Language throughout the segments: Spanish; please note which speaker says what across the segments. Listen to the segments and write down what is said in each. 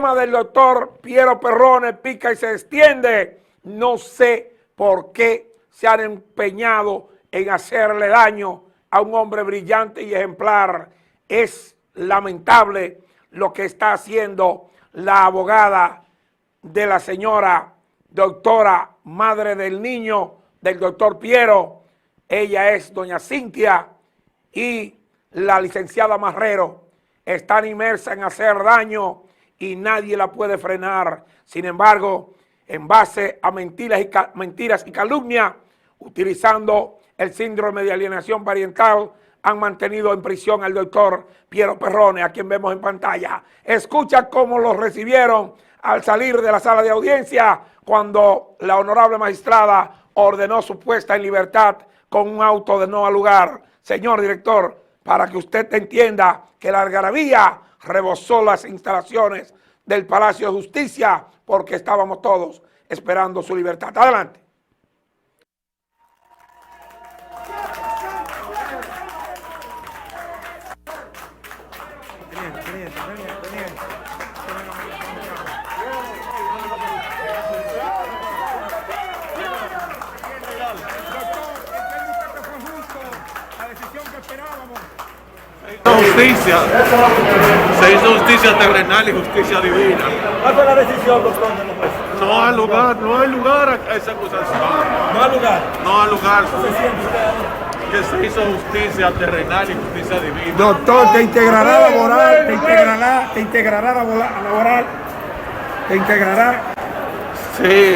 Speaker 1: tema del doctor Piero Perrone pica y se extiende. No sé por qué se han empeñado en hacerle daño a un hombre brillante y ejemplar. Es lamentable lo que está haciendo la abogada de la señora doctora, madre del niño, del doctor Piero. Ella es doña Cintia, y la licenciada Marrero están inmersas en hacer daño y nadie la puede frenar. Sin embargo, en base a mentiras y calumnias, utilizando el síndrome de alienación parental, han mantenido en prisión al doctor Piero Perrone, a quien vemos en pantalla. Escucha cómo lo recibieron al salir de la sala de audiencia cuando la honorable magistrada ordenó su puesta en libertad con un auto de no al lugar. Señor director, para que usted entienda que la algarabía rebosó las instalaciones del Palacio de Justicia porque estábamos todos esperando su libertad. Adelante.
Speaker 2: Justicia, se hizo justicia terrenal y justicia divina.
Speaker 3: ¿Cuál fue la decisión, doctor?
Speaker 2: No hay lugar a esa acusación.
Speaker 3: No hay lugar.
Speaker 2: No hay lugar. Que se hizo justicia terrenal y justicia divina.
Speaker 1: Doctor, te integrará laboral, te integrará laboral, te integrará.
Speaker 2: Sí.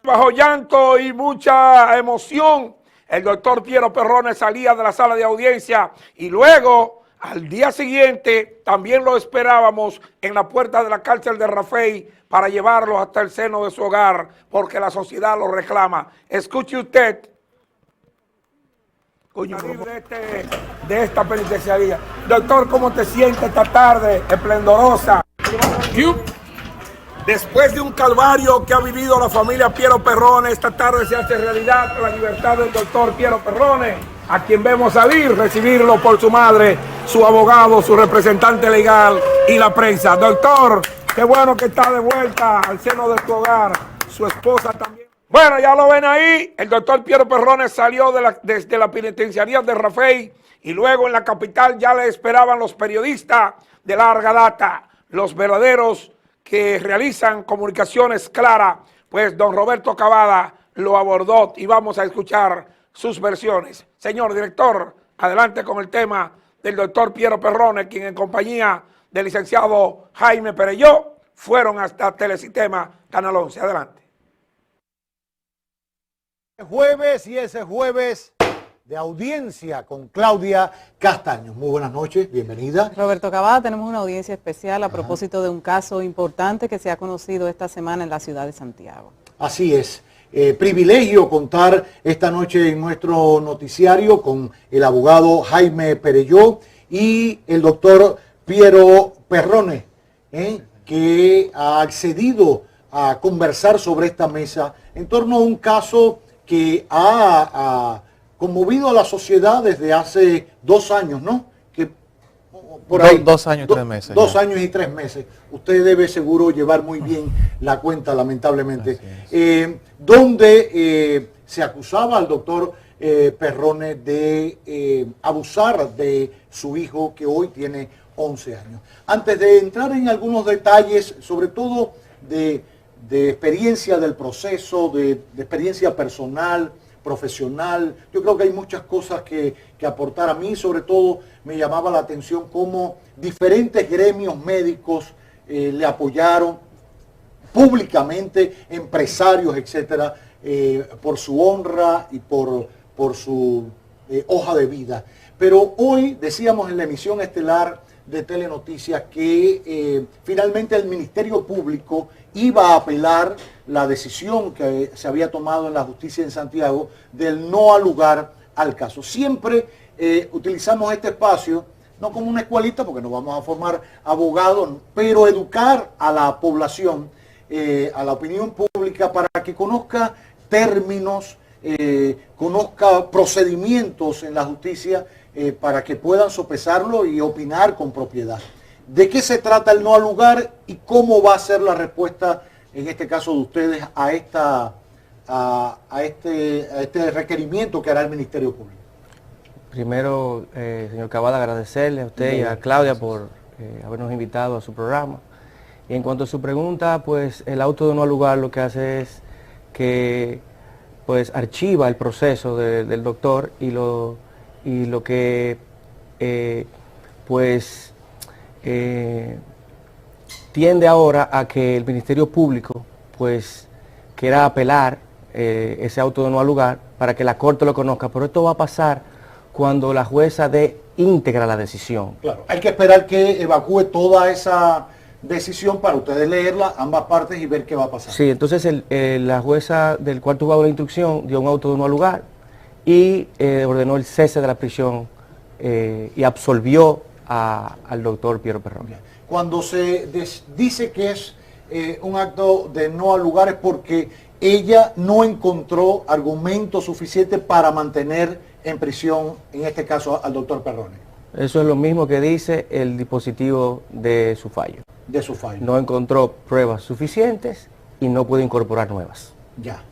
Speaker 1: Bajo llanto y mucha emoción, el doctor Piero Perrone salía de la sala de audiencia y luego, al día siguiente, también lo esperábamos en la puerta de la cárcel de Rafey para llevarlo hasta el seno de su hogar, porque la sociedad lo reclama. Escuche usted. De esta penitenciaría. Doctor, ¿cómo te sientes esta tarde esplendorosa? Después de un calvario que ha vivido la familia Piero Perrone, esta tarde se hace realidad la libertad del doctor Piero Perrone, a quien vemos salir, recibirlo por su madre, su abogado, su representante legal y la prensa. Doctor, qué bueno que está de vuelta al seno de tu hogar, su esposa también. Bueno, ya lo ven ahí, el doctor Piero Perrone salió desde la penitenciaría de Rafey y luego en la capital ya le esperaban los periodistas de larga data, los verdaderos que realizan comunicaciones claras. Pues don Roberto Cavada lo abordó y vamos a escuchar sus versiones. Señor director, adelante con el tema del doctor Piero Perrone, quien en compañía del licenciado Jaime Perelló fueron hasta Telesistema Canal 11. Adelante.
Speaker 4: Jueves, y ese jueves de audiencia con Claudia Castaños. Muy buenas noches, bienvenida.
Speaker 5: Roberto Cavada, tenemos una audiencia especial a propósito de un caso importante que se ha conocido esta semana en la ciudad de Santiago.
Speaker 4: Así es, privilegio contar esta noche en nuestro noticiario con el abogado Jaime Perelló y el doctor Piero Perrone, que ha accedido a conversar sobre esta mesa en torno a un caso que ha conmovido a la sociedad desde hace 2 años, ¿no? Que por ahí,
Speaker 6: 2 años y 3 meses.
Speaker 4: 2 años y 3 meses. Usted debe seguro llevar muy bien la cuenta, lamentablemente. Donde se acusaba al doctor Perrone de abusar de su hijo, que hoy tiene 11 años. Antes de entrar en algunos detalles, sobre todo de experiencia del proceso, de experiencia personal, profesional, yo creo que hay muchas cosas que aportar. A mí sobre todo me llamaba la atención cómo diferentes gremios médicos le apoyaron públicamente, empresarios, etcétera, por su honra y por su hoja de vida. Pero hoy decíamos en la emisión estelar de Telenoticias que finalmente el Ministerio Público iba a apelar la decisión que se había tomado en la justicia en Santiago del no al lugar al caso. Siempre utilizamos este espacio, no como una escuelita, porque no vamos a formar abogados, pero educar a la población, a la opinión pública, para que conozca términos, conozca procedimientos en la justicia, para que puedan sopesarlo y opinar con propiedad. ¿De qué se trata el no al lugar y cómo va a ser la respuesta, en este caso de ustedes, a este requerimiento que hará el Ministerio Público?
Speaker 6: Primero, señor Cavada, agradecerle a usted y a Claudia por habernos invitado a su programa. Y en cuanto a su pregunta, pues el auto de no al lugar lo que hace es que pues archiva el proceso del doctor y lo que tiende ahora a que el Ministerio Público pues quiera apelar ese auto de no al lugar para que la Corte lo conozca, pero esto va a pasar cuando la jueza dé íntegra la decisión.
Speaker 4: Claro, hay que esperar que evacúe toda esa decisión para ustedes leerla, ambas partes, y ver qué va a pasar.
Speaker 6: Sí, entonces la jueza del cuarto juzgado de la instrucción dio un auto de no al lugar y ordenó el cese de la prisión y absolvió al doctor Piero Perrone.
Speaker 4: Cuando se dice que es un acto de no al lugar es porque ella no encontró argumentos suficientes para mantener en prisión, en este caso, al doctor Perrone.
Speaker 6: Eso es lo mismo que dice el dispositivo de su fallo.
Speaker 4: De su fallo.
Speaker 6: No encontró pruebas suficientes y no puede incorporar nuevas.
Speaker 4: Ya,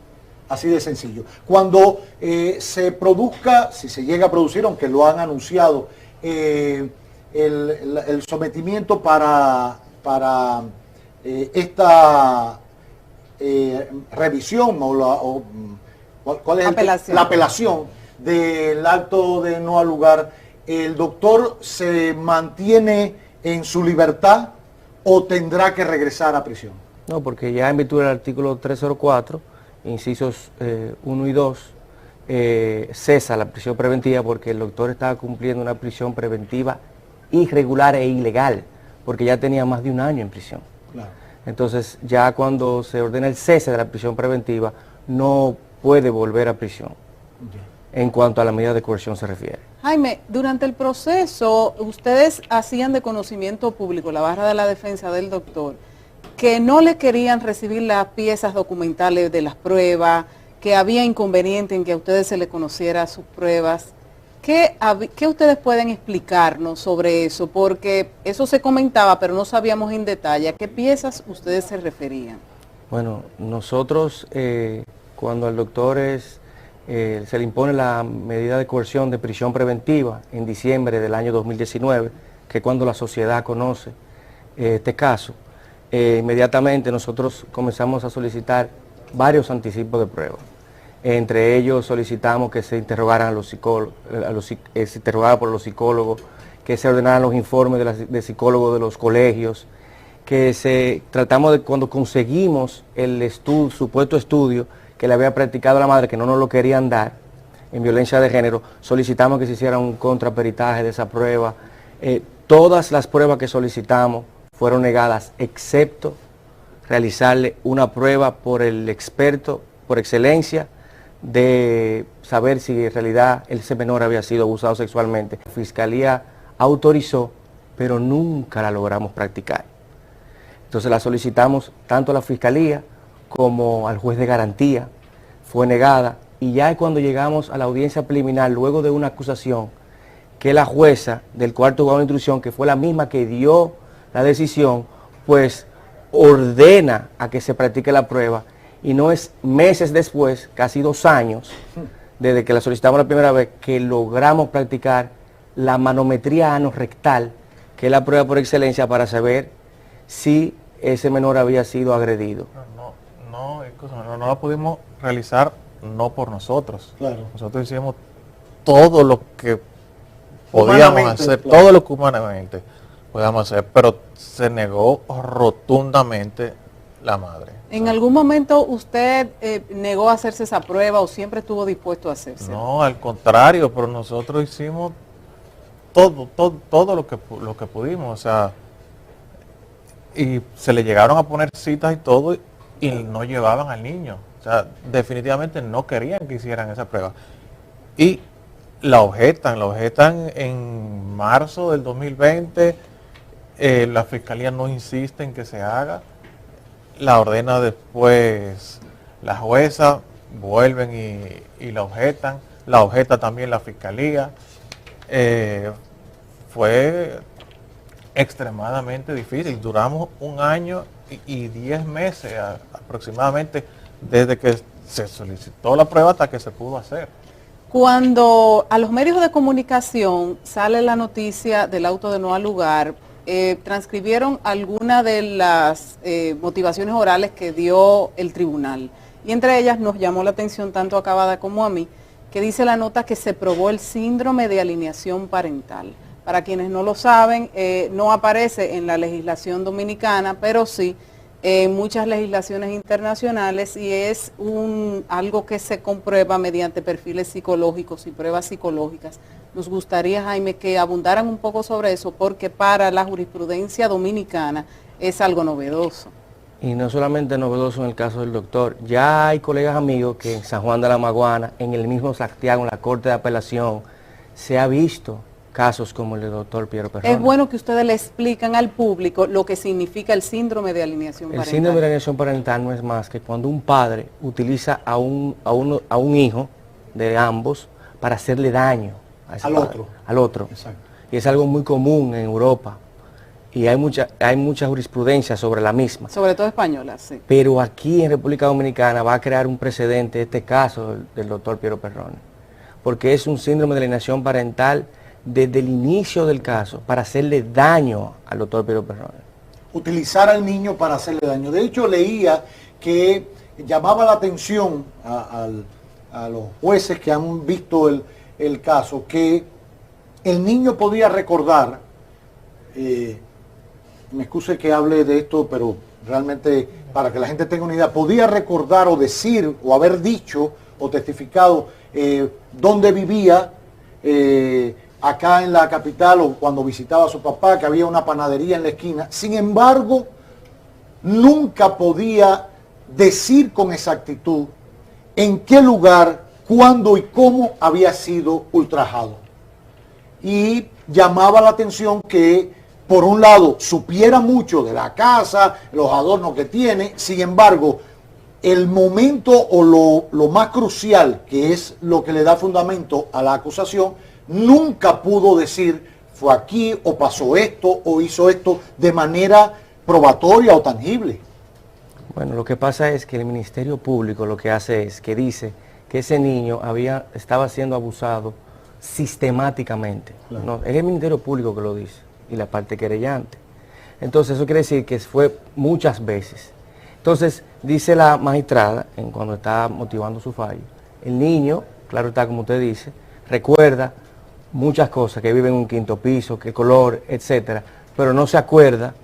Speaker 4: así de sencillo. Cuando se produzca, si se llega a producir, aunque lo han anunciado, el sometimiento para esta revisión ¿cuál es
Speaker 5: apelación.
Speaker 4: La apelación del acto de no al lugar, ¿el doctor se mantiene en su libertad o tendrá que regresar a prisión?
Speaker 6: No, porque ya en virtud del artículo 304, incisos 1 y 2, cesa la prisión preventiva porque el doctor estaba cumpliendo una prisión preventiva irregular e ilegal, porque ya tenía más de un año en prisión.
Speaker 4: Claro.
Speaker 6: Entonces, ya cuando se ordena el cese de la prisión preventiva, no puede volver a prisión, en cuanto a la medida de coerción se refiere.
Speaker 5: Jaime, durante el proceso, ustedes hacían de conocimiento público, la barra de la defensa del doctor, que no le querían recibir las piezas documentales de las pruebas, que había inconveniente en que a ustedes se le conociera sus pruebas. ¿Qué ustedes pueden explicarnos sobre eso? Porque eso se comentaba, pero no sabíamos en detalle a qué piezas ustedes se referían.
Speaker 6: Bueno, nosotros, cuando al doctor se le impone la medida de coerción de prisión preventiva en diciembre del año 2019, que es cuando la sociedad conoce este caso, inmediatamente nosotros comenzamos a solicitar varios anticipos de pruebas. Entre ellos solicitamos que se interrogaran a los psicólogos, se interrogara por los psicólogos, que se ordenaran los informes de psicólogos de los colegios, que tratamos de, cuando conseguimos el supuesto estudio que le había practicado la madre, que no nos lo querían dar, en violencia de género, solicitamos que se hiciera un contraperitaje de esa prueba. Todas las pruebas que solicitamos fueron negadas, excepto realizarle una prueba por el experto, por excelencia, de saber si en realidad ese menor había sido abusado sexualmente. La Fiscalía autorizó, pero nunca la logramos practicar. Entonces la solicitamos tanto a la Fiscalía como al juez de garantía, fue negada, y ya cuando llegamos a la audiencia preliminar, luego de una acusación, que la jueza del cuarto juzgado de instrucción, que fue la misma que dio la decisión, pues ordena a que se practique la prueba, y no es meses después, casi 2 años, desde que la solicitamos la primera vez, que logramos practicar la manometría anorrectal, que es la prueba por excelencia para saber si ese menor había sido agredido.
Speaker 2: No la pudimos realizar no por nosotros.
Speaker 4: Claro.
Speaker 2: Nosotros hicimos todo lo que podíamos
Speaker 4: Humanamente,
Speaker 2: hacer,
Speaker 4: claro.
Speaker 2: todo lo que humanamente podíamos hacer, pero se negó rotundamente la madre.
Speaker 5: ¿En algún momento usted negó a hacerse esa prueba o siempre estuvo dispuesto a hacerse?
Speaker 2: No, al contrario, pero nosotros hicimos todo lo que pudimos, o sea, y se le llegaron a poner citas y todo, y no llevaban al niño. O sea, definitivamente no querían que hicieran esa prueba. Y la objetan en marzo del 2020, la Fiscalía no insiste en que se haga, la ordena después la jueza, vuelven y la objetan, la objeta también la Fiscalía. Fue extremadamente difícil. Duramos 1 año y 10 meses aproximadamente desde que se solicitó la prueba hasta que se pudo hacer.
Speaker 5: Cuando a los medios de comunicación sale la noticia del auto de no al lugar, transcribieron algunas de las motivaciones orales que dio el tribunal. Y entre ellas nos llamó la atención tanto a Cavada como a mí, que dice la nota que se probó el síndrome de alienación parental. Para quienes no lo saben, no aparece en la legislación dominicana, pero sí en muchas legislaciones internacionales, y es algo que se comprueba mediante perfiles psicológicos y pruebas psicológicas. Nos gustaría, Jaime, que abundaran un poco sobre eso, porque para la jurisprudencia dominicana es algo novedoso.
Speaker 6: Y no solamente novedoso en el caso del doctor, ya hay colegas amigos que en San Juan de la Maguana, en el mismo Santiago, en la Corte de Apelación, se ha visto casos como el del doctor Piero Perrone.
Speaker 5: Es bueno que ustedes le explican al público lo que significa el síndrome de alienación parental.
Speaker 6: El síndrome de alienación parental no es más que cuando un padre utiliza a un hijo de ambos para hacerle daño a ese padre, al otro.
Speaker 4: Exacto.
Speaker 6: Y es algo muy común en Europa. Y hay mucha jurisprudencia sobre la misma.
Speaker 5: Sobre todo española, sí.
Speaker 6: Pero aquí en República Dominicana va a crear un precedente este caso del doctor Piero Perrone. Porque es un síndrome de alienación parental desde el inicio del caso para hacerle daño al doctor Piero Perrone.
Speaker 4: Utilizar al niño para hacerle daño. De hecho, leía que llamaba la atención a los jueces que han visto el caso, que el niño podía recordar, me excuse que hable de esto, pero realmente para que la gente tenga una idea, podía recordar o decir o haber dicho o testificado dónde vivía, acá en la capital, o cuando visitaba a su papá, que había una panadería en la esquina. Sin embargo, nunca podía decir con exactitud en qué lugar, cuándo y cómo había sido ultrajado. Y llamaba la atención que, por un lado, supiera mucho de la casa, los adornos que tiene, sin embargo, el momento o lo más crucial, que es lo que le da fundamento a la acusación, nunca pudo decir fue aquí o pasó esto o hizo esto de manera probatoria o tangible.
Speaker 6: Bueno, lo que pasa es que el Ministerio Público lo que hace es que dice que ese niño estaba siendo abusado sistemáticamente.
Speaker 4: Claro.
Speaker 6: No, es el Ministerio Público que lo dice y la parte querellante. Entonces eso quiere decir que fue muchas veces. Entonces dice la magistrada, cuando está motivando su fallo, el niño, claro está como usted dice, recuerda muchas cosas, que vive en un 5º piso, qué color, etcétera, pero no se acuerda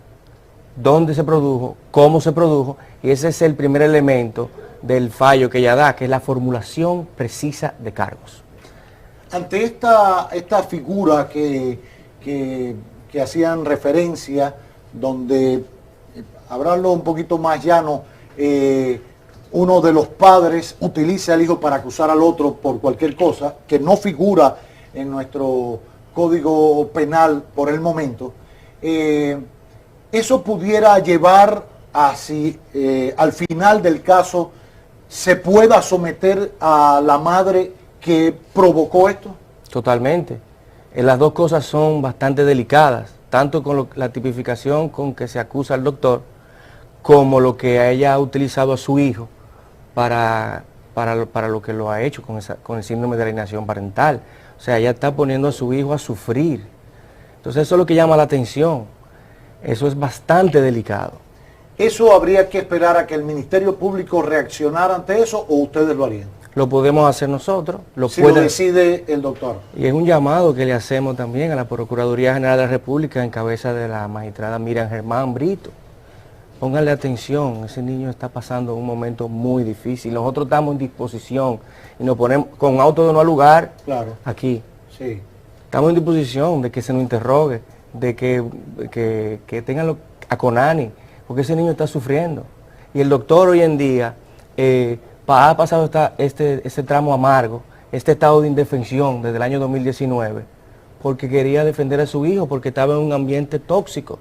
Speaker 6: dónde se produjo, cómo se produjo, y ese es el primer elemento del fallo que ella da, que es la formulación precisa de cargos.
Speaker 4: Ante esta figura que hacían referencia, donde, hablarlo un poquito más llano, uno de los padres utiliza al hijo para acusar al otro por cualquier cosa, que no figura en nuestro código penal por el momento, eso pudiera llevar a si al final del caso se pueda someter a la madre que provocó esto.
Speaker 6: Totalmente. Las dos cosas son bastante delicadas, tanto con la tipificación con que se acusa al doctor, como lo que ella ha utilizado a su hijo para lo que lo ha hecho con el síndrome de alienación parental. O sea, ella está poniendo a su hijo a sufrir. Entonces eso es lo que llama la atención. Eso es bastante delicado.
Speaker 4: ¿Eso habría que esperar a que el Ministerio Público reaccionara ante eso o ustedes lo harían?
Speaker 6: Lo podemos hacer nosotros.
Speaker 4: Lo decide el doctor.
Speaker 6: Y es un llamado que le hacemos también a la Procuraduría General de la República en cabeza de la magistrada Miriam Germán Brito. Pónganle atención, ese niño está pasando un momento muy difícil. Nosotros estamos en disposición y nos ponemos con auto de no al lugar,
Speaker 4: claro,
Speaker 6: aquí.
Speaker 4: Sí.
Speaker 6: Estamos en disposición de que se nos interrogue, de que tengan a Conani, porque ese niño está sufriendo. Y el doctor hoy en día ha pasado este tramo amargo, este estado de indefensión desde el año 2019, porque quería defender a su hijo, porque estaba en un ambiente tóxico.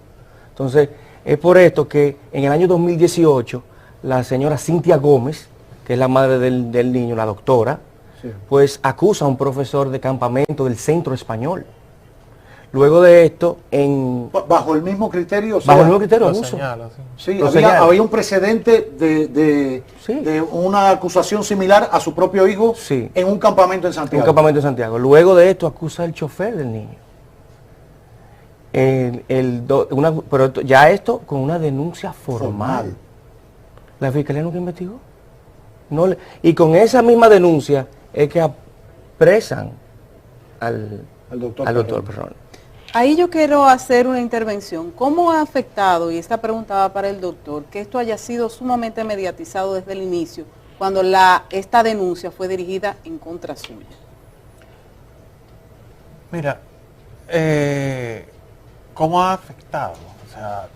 Speaker 6: Entonces, es por esto que en el año 2018, la señora Cintia Gómez, que es la madre del niño, la doctora, sí, pues acusa a un profesor de campamento del Centro Español. Luego de esto, en
Speaker 4: Bajo el mismo criterio, o sea,
Speaker 6: bajo el nuevo criterio,
Speaker 2: Lo
Speaker 6: abuso.
Speaker 2: señala, sí.
Speaker 4: sí,
Speaker 6: lo
Speaker 4: había,
Speaker 6: señala.
Speaker 4: había un precedente
Speaker 6: Sí.
Speaker 4: de una acusación similar a su propio hijo
Speaker 6: Sí.
Speaker 4: en un campamento en
Speaker 6: En
Speaker 4: Santiago.
Speaker 6: un campamento de Santiago. Luego de esto acusa al chofer del niño. Pero ya esto con una denuncia formal. La fiscalía nunca investigó. Y con esa misma denuncia es que apresan al doctor Perrone.
Speaker 5: Ahí yo quiero hacer una intervención. ¿Cómo ha afectado, y esta pregunta va para el doctor, que esto haya sido sumamente mediatizado desde el inicio, cuando esta denuncia fue dirigida en contra suya?
Speaker 2: Mira, ¿cómo ha afectado? O sea,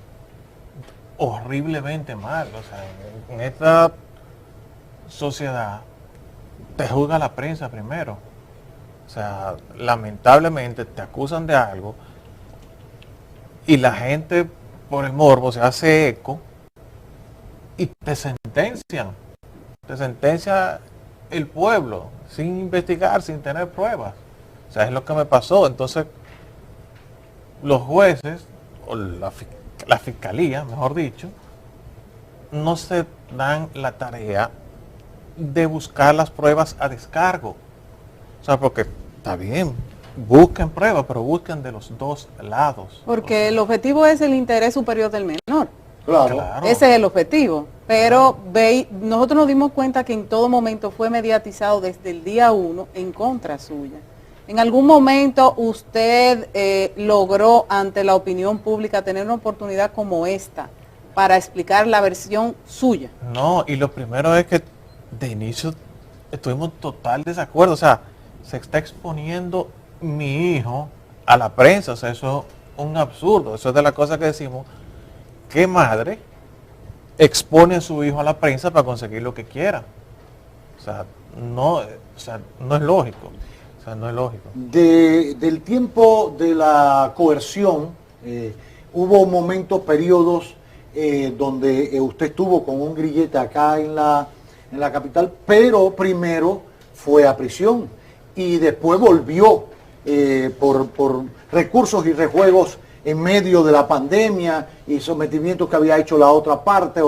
Speaker 2: horriblemente mal. O sea, en esta sociedad te juzga la prensa primero. O sea, lamentablemente te acusan de algo y la gente por el morbo se hace eco y te sentencian. Te sentencia el pueblo sin investigar, sin tener pruebas. O sea, es lo que me pasó. Entonces, los jueces, o la fiscalía, mejor dicho, no se dan la tarea de buscar las pruebas a descargo. O sea, porque está bien, busquen pruebas, pero busquen de los dos lados.
Speaker 5: Porque el objetivo es el interés superior del menor.
Speaker 4: Claro.
Speaker 5: Ese es el objetivo. Pero nosotros nos dimos cuenta que en todo momento fue mediatizado desde el día 1 en contra suya. ¿En algún momento usted logró ante la opinión pública tener una oportunidad como esta para explicar la versión suya?
Speaker 2: No, y lo primero es que de inicio estuvimos en total desacuerdo. O sea, se está exponiendo mi hijo a la prensa. O sea, eso es un absurdo. Eso es de las cosas que decimos. ¿Qué madre expone a su hijo a la prensa para conseguir lo que quiera? O sea, no es lógico. O sea, no es lógico.
Speaker 4: Del tiempo de la coerción, hubo momentos, periodos donde usted estuvo con un grillete acá en la capital, pero primero fue a prisión y después volvió por recursos y rejuegos en medio de la pandemia y sometimientos que había hecho la otra parte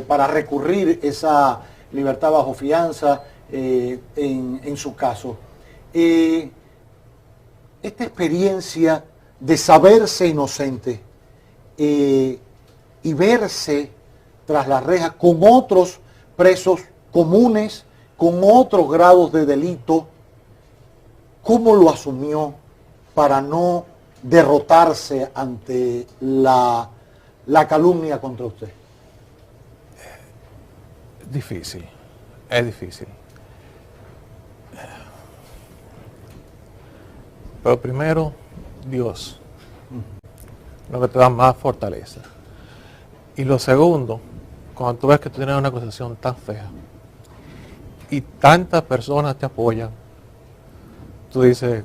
Speaker 4: para recurrir esa libertad bajo fianza en su caso. Esta experiencia de saberse inocente y verse tras las rejas con otros presos comunes, con otros grados de delito, ¿cómo lo asumió para no derrotarse ante la calumnia contra usted?
Speaker 2: Difícil, es difícil. Pero primero, Dios, lo que te da más fortaleza. Y lo segundo, cuando tú ves que tú tienes una acusación tan fea y tantas personas te apoyan, tú dices,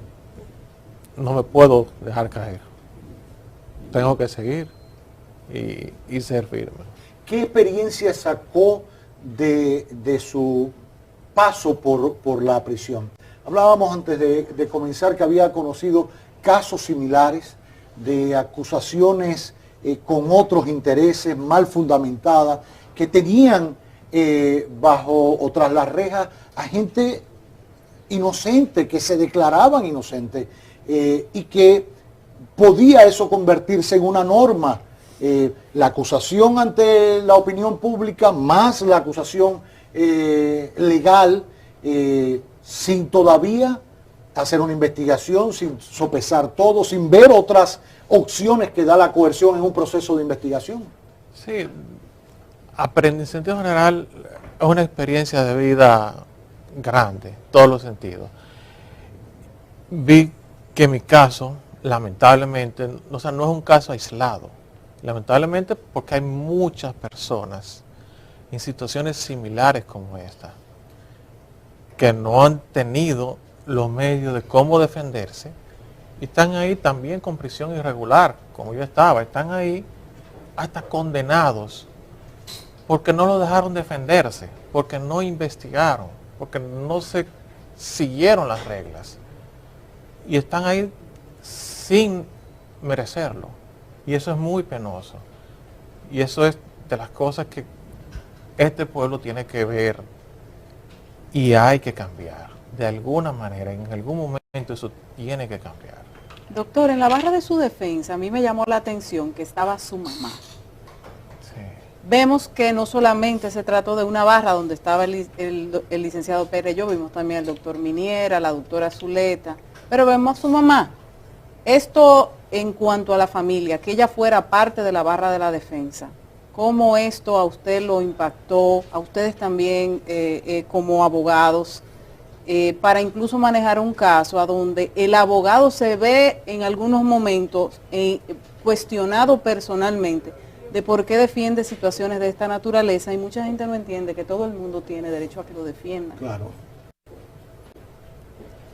Speaker 2: no me puedo dejar caer. Tengo que seguir y ser firme.
Speaker 4: ¿Qué experiencia sacó de su paso por la prisión? Hablábamos antes de comenzar que había conocido casos similares de acusaciones con otros intereses mal fundamentadas que tenían bajo o tras las rejas a gente inocente, que se declaraban inocentes y que podía eso convertirse en una norma. La acusación ante la opinión pública más la acusación legal sin todavía hacer una investigación, sin sopesar todo, sin ver otras opciones que da la coerción en un proceso de investigación.
Speaker 2: Sí, en sentido general es una experiencia de vida grande, en todos los sentidos. Vi que mi caso, lamentablemente, o sea, no es un caso aislado. Lamentablemente porque hay muchas personas en situaciones similares como esta, que no han tenido los medios de cómo defenderse y están ahí también con prisión irregular, como yo estaba, están ahí hasta condenados porque no lo dejaron defenderse, porque no investigaron, porque no se siguieron las reglas y están ahí sin merecerlo. Y eso es muy penoso. Y eso es de las cosas que este pueblo tiene que ver y hay que cambiar. De alguna manera, en algún momento eso tiene que cambiar.
Speaker 5: Doctor, en la barra de su defensa, a mí me llamó la atención que estaba su mamá.
Speaker 2: Sí.
Speaker 5: Vemos que no solamente se trató de una barra donde estaba el licenciado Pérez, yo vimos también al doctor Miniera, la doctora Zuleta, pero vemos a su mamá. Esto en cuanto a la familia, que ella fuera parte de la barra de la defensa, ¿cómo esto a usted lo impactó, a ustedes también como abogados, para incluso manejar un caso a donde el abogado se ve en algunos momentos cuestionado personalmente de por qué defiende situaciones de esta naturaleza y mucha gente no entiende que todo el mundo tiene derecho a que lo defiendan?
Speaker 4: Claro.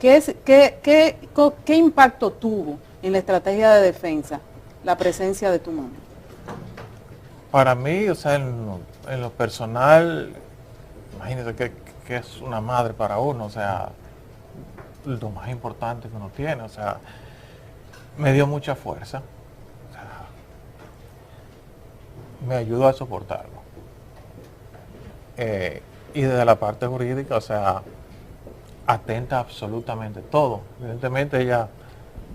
Speaker 5: ¿Qué impacto tuvo en la estrategia de defensa la presencia de tu mamá?
Speaker 2: Para mí, o sea, en lo personal, imagínese que es una madre para uno, o sea, lo más importante que uno tiene, o sea, me dio mucha fuerza, o sea, me ayudó a soportarlo. Y desde la parte jurídica, o sea, atenta absolutamente todo. Evidentemente ella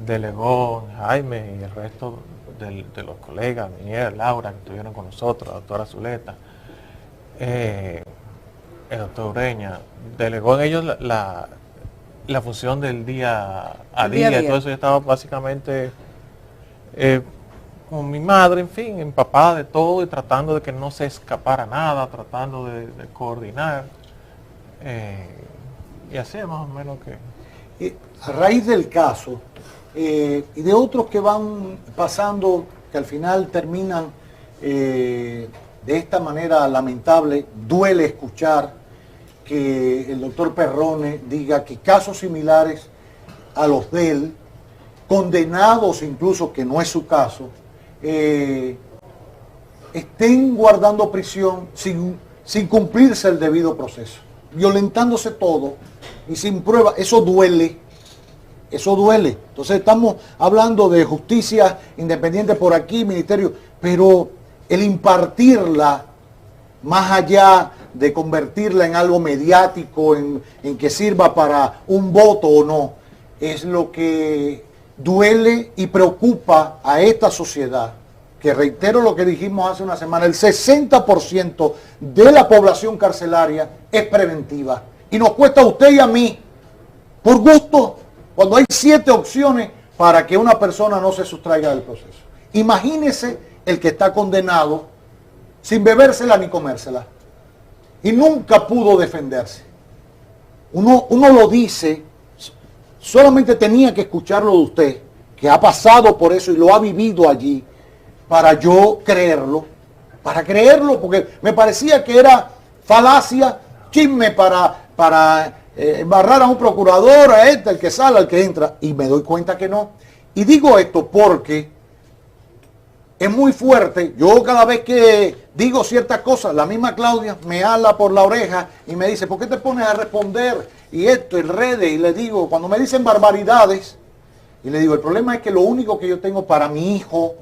Speaker 2: delegó Jaime y el resto de los colegas, Miguel, Laura, que estuvieron con nosotros, la doctora Zuleta, el doctor Ureña, delegó en ellos la función del día a día, y todo eso. Yo estaba básicamente con mi madre, en fin, empapada de todo y tratando de que no se escapara nada, tratando de coordinar. Y así es más o menos que...
Speaker 4: A raíz del caso y de otros que van pasando, que al final terminan de esta manera lamentable, duele escuchar que el doctor Perrone diga que casos similares a los de él, condenados incluso, que no es su caso, estén guardando prisión sin cumplirse el debido proceso, violentándose todo y sin prueba. Eso duele, eso duele. Entonces estamos hablando de justicia independiente por aquí, ministerio, pero el impartirla más allá de convertirla en algo mediático, en que sirva para un voto o no, es lo que duele y preocupa a esta sociedad, que reitero lo que dijimos hace una semana, el 60% de la población carcelaria es preventiva. Y nos cuesta a usted y a mí, por gusto, cuando hay 7 opciones para que una persona no se sustraiga del proceso. Imagínese el que está condenado sin bebérsela ni comérsela. Y nunca pudo defenderse. Uno lo dice, solamente tenía que escucharlo de usted, que ha pasado por eso y lo ha vivido allí, para yo creerlo, porque me parecía que era falacia, chisme para embarrar a un procurador, a este, al que sale, al que entra, y me doy cuenta que no. Y digo esto porque es muy fuerte. Yo cada vez que digo ciertas cosas, la misma Claudia me ala por la oreja y me dice, ¿por qué te pones a responder? Y esto, en redes, y le digo, cuando me dicen barbaridades, y le digo, el problema es que lo único que yo tengo para mi hijo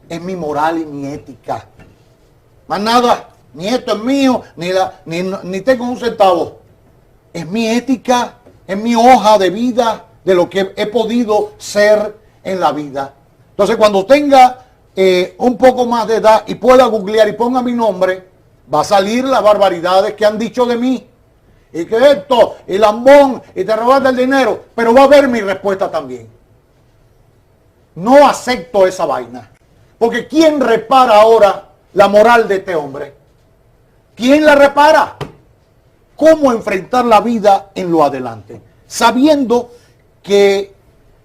Speaker 4: es mi moral y mi ética. Más nada, ni esto es mío, ni tengo un centavo. Es mi ética, es mi hoja de vida, de lo que he podido ser en la vida. Entonces, cuando tenga un poco más de edad y pueda googlear y ponga mi nombre, va a salir las barbaridades que han dicho de mí. Y que esto, y lambón, y te robaste el dinero, pero va a haber mi respuesta también. No acepto esa vaina. Porque ¿quién repara ahora la moral de este hombre? ¿Quién la repara? ¿Cómo enfrentar la vida en lo adelante? Sabiendo que,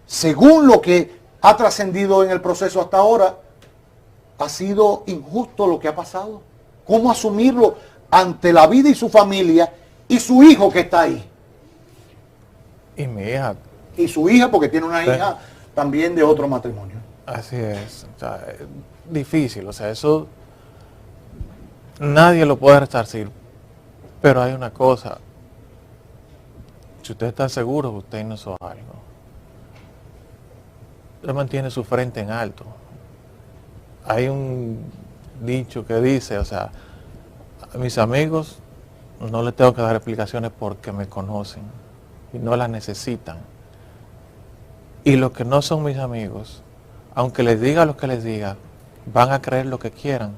Speaker 4: según lo que ha trascendido en el proceso hasta ahora, ha sido injusto lo que ha pasado. ¿Cómo asumirlo ante la vida y su familia y su hijo que está ahí?
Speaker 2: Y mi hija.
Speaker 4: Y su hija, porque tiene una hija también de otro matrimonio.
Speaker 2: Así es. O sea, es difícil, o sea, eso nadie lo puede resarcir. Pero hay una cosa. Si usted está seguro que usted no hizo algo, él mantiene su frente en alto. Hay un dicho que dice, o sea, a mis amigos no les tengo que dar explicaciones porque me conocen y no las necesitan. Y los que no son mis amigos, aunque les diga lo que les diga, van a creer lo que quieran.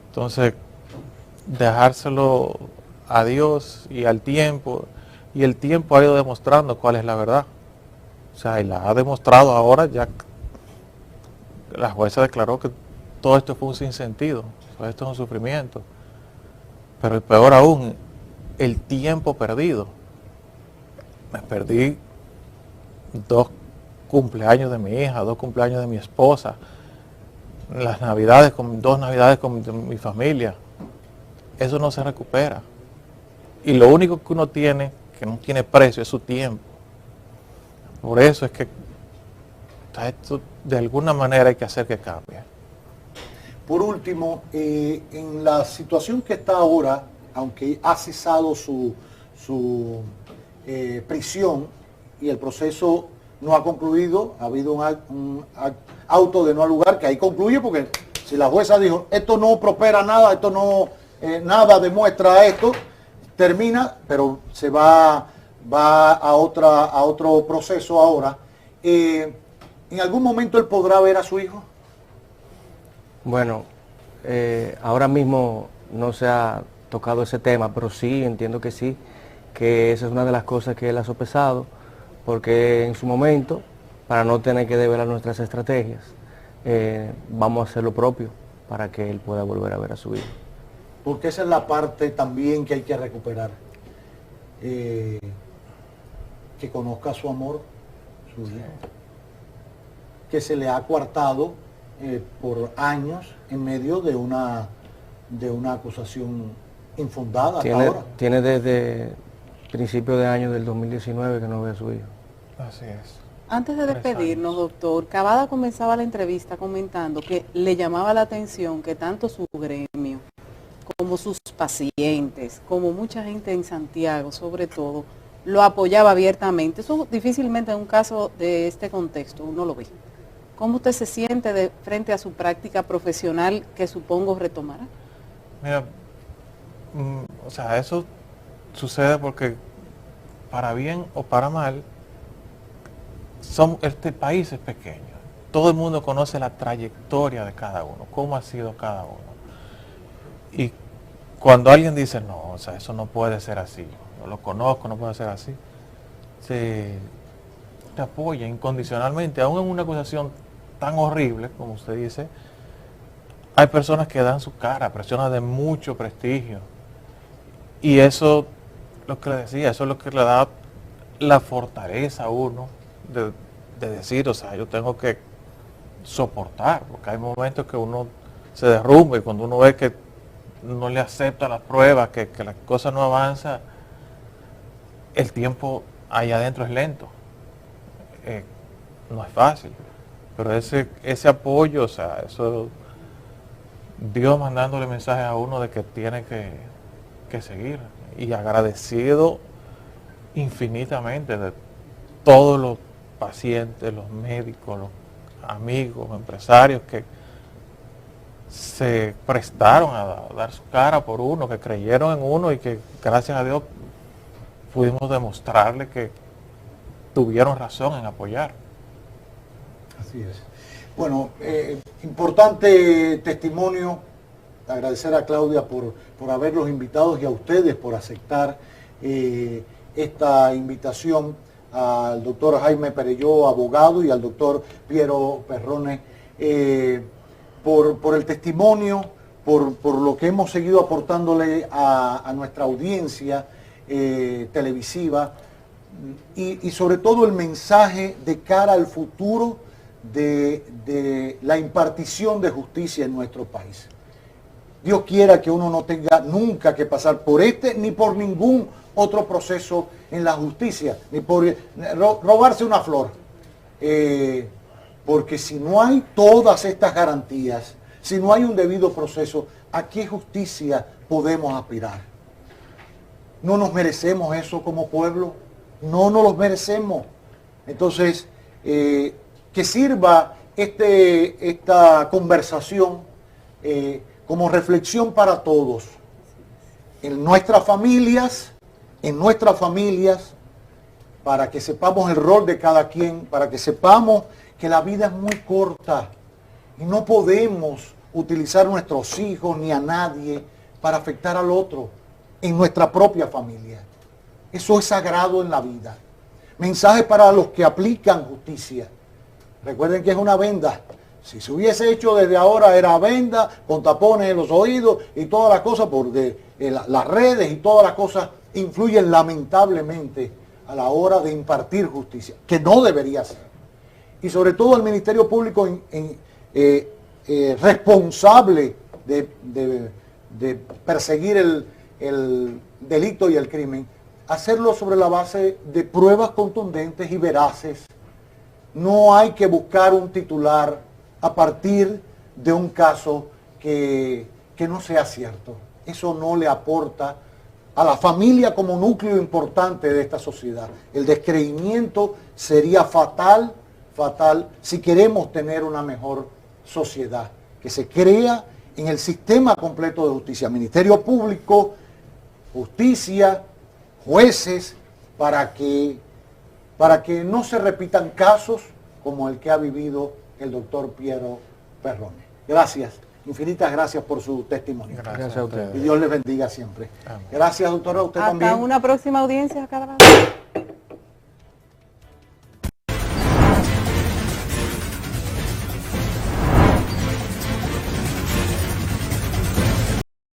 Speaker 2: Entonces, dejárselo a Dios y al tiempo, y el tiempo ha ido demostrando cuál es la verdad. O sea, y la ha demostrado ahora, ya la jueza declaró que todo esto fue un sinsentido, todo esto es un sufrimiento. Pero el peor aún, el tiempo perdido. Me perdí 2 cumpleaños de mi hija, 2 cumpleaños de mi esposa, las navidades, 2 navidades con mi familia. Eso no se recupera. Y lo único que uno tiene, que no tiene precio, es su tiempo. Por eso es que esto de alguna manera hay que hacer que cambie.
Speaker 4: Por último, en la situación que está ahora, aunque ha cesado su prisión y el proceso no ha concluido, ha habido un auto de no al lugar que ahí concluye, porque si la jueza dijo, esto no prospera nada, esto no, nada demuestra esto, termina, pero se va a otro proceso ahora. ¿En algún momento él podrá ver a su hijo?
Speaker 6: Bueno, ahora mismo no se ha tocado ese tema, pero sí, entiendo que sí, que esa es una de las cosas que él ha sopesado, porque en su momento, para no tener que develar nuestras estrategias, vamos a hacer lo propio para que él pueda volver a ver a su hijo.
Speaker 4: Porque esa es la parte también que hay que recuperar. Que conozca su amor, su hijo, que se le ha coartado por años en medio de una acusación infundada hasta ahora.
Speaker 6: Tiene desde principios de año del 2019 que no ve a su hijo.
Speaker 2: Así es.
Speaker 5: Antes de despedirnos, doctor, Cavada comenzaba la entrevista comentando que le llamaba la atención que tanto su gremio como sus pacientes, como mucha gente en Santiago sobre todo, lo apoyaba abiertamente. Eso difícilmente en un caso de este contexto uno lo ve. ¿Cómo usted se siente frente a su práctica profesional que supongo retomará?
Speaker 2: Mira, o sea, eso sucede porque para bien o para mal, este país es pequeño. Todo el mundo conoce la trayectoria de cada uno, cómo ha sido cada uno. Y cuando alguien dice, no, o sea, eso no puede ser así, no lo conozco, no puede ser así, te apoya incondicionalmente, aún en una acusación tan horrible, como usted dice. Hay personas que dan su cara, personas de mucho prestigio. Y eso, lo que le decía, eso es lo que le da la fortaleza a uno de decir, o sea, yo tengo que soportar, porque hay momentos que uno se derrumba y cuando uno ve que no le acepta las pruebas, que la cosa no avanza, el tiempo allá adentro es lento. No es fácil, pero ese apoyo, o sea, eso, Dios mandándole mensajes a uno de que tiene que seguir, y agradecido infinitamente de todos los pacientes, los médicos, los amigos, empresarios que se prestaron a dar su cara por uno, que creyeron en uno y que gracias a Dios pudimos demostrarle que tuvieron razón en apoyar.
Speaker 4: Así es. Bueno, importante testimonio. Agradecer a Claudia por haberlos invitado y a ustedes por aceptar esta invitación, al doctor Jaime Perelló, abogado, y al doctor Piero Perrone, por el testimonio, por lo que hemos seguido aportándole a nuestra audiencia televisiva, y sobre todo el mensaje de cara al futuro de la impartición de justicia en nuestro país. Dios quiera que uno no tenga nunca que pasar por este ni por ningún otro proceso en la justicia, ni por robarse una flor. Porque si no hay todas estas garantías, si no hay un debido proceso, ¿a qué justicia podemos aspirar? ¿No nos merecemos eso como pueblo? No nos lo merecemos. Entonces, que que sirva esta conversación como reflexión para todos. En nuestras familias, para que sepamos el rol de cada quien, para que sepamos que la vida es muy corta y no podemos utilizar a nuestros hijos ni a nadie para afectar al otro en nuestra propia familia. Eso es sagrado en la vida. Mensaje para los que aplican justicia. Recuerden que es una venda. Si se hubiese hecho desde ahora era venda, con tapones en los oídos y todas las cosas, porque las redes y todas las cosas influyen lamentablemente a la hora de impartir justicia, que no debería ser. Y sobre todo el Ministerio Público responsable de perseguir el delito y el crimen, hacerlo sobre la base de pruebas contundentes y veraces. No hay que buscar un titular a partir de un caso que no sea cierto. Eso no le aporta a la familia como núcleo importante de esta sociedad. El descreimiento sería fatal si queremos tener una mejor sociedad, que se crea en el sistema completo de justicia, Ministerio Público, justicia, jueces, para que no se repitan casos como el que ha vivido el doctor Piero Perrone. Gracias, infinitas gracias por su testimonio.
Speaker 6: Gracias a ustedes.
Speaker 4: Y Dios les bendiga siempre. Gracias, doctora, a usted también.
Speaker 5: Hasta una próxima audiencia, cada vez.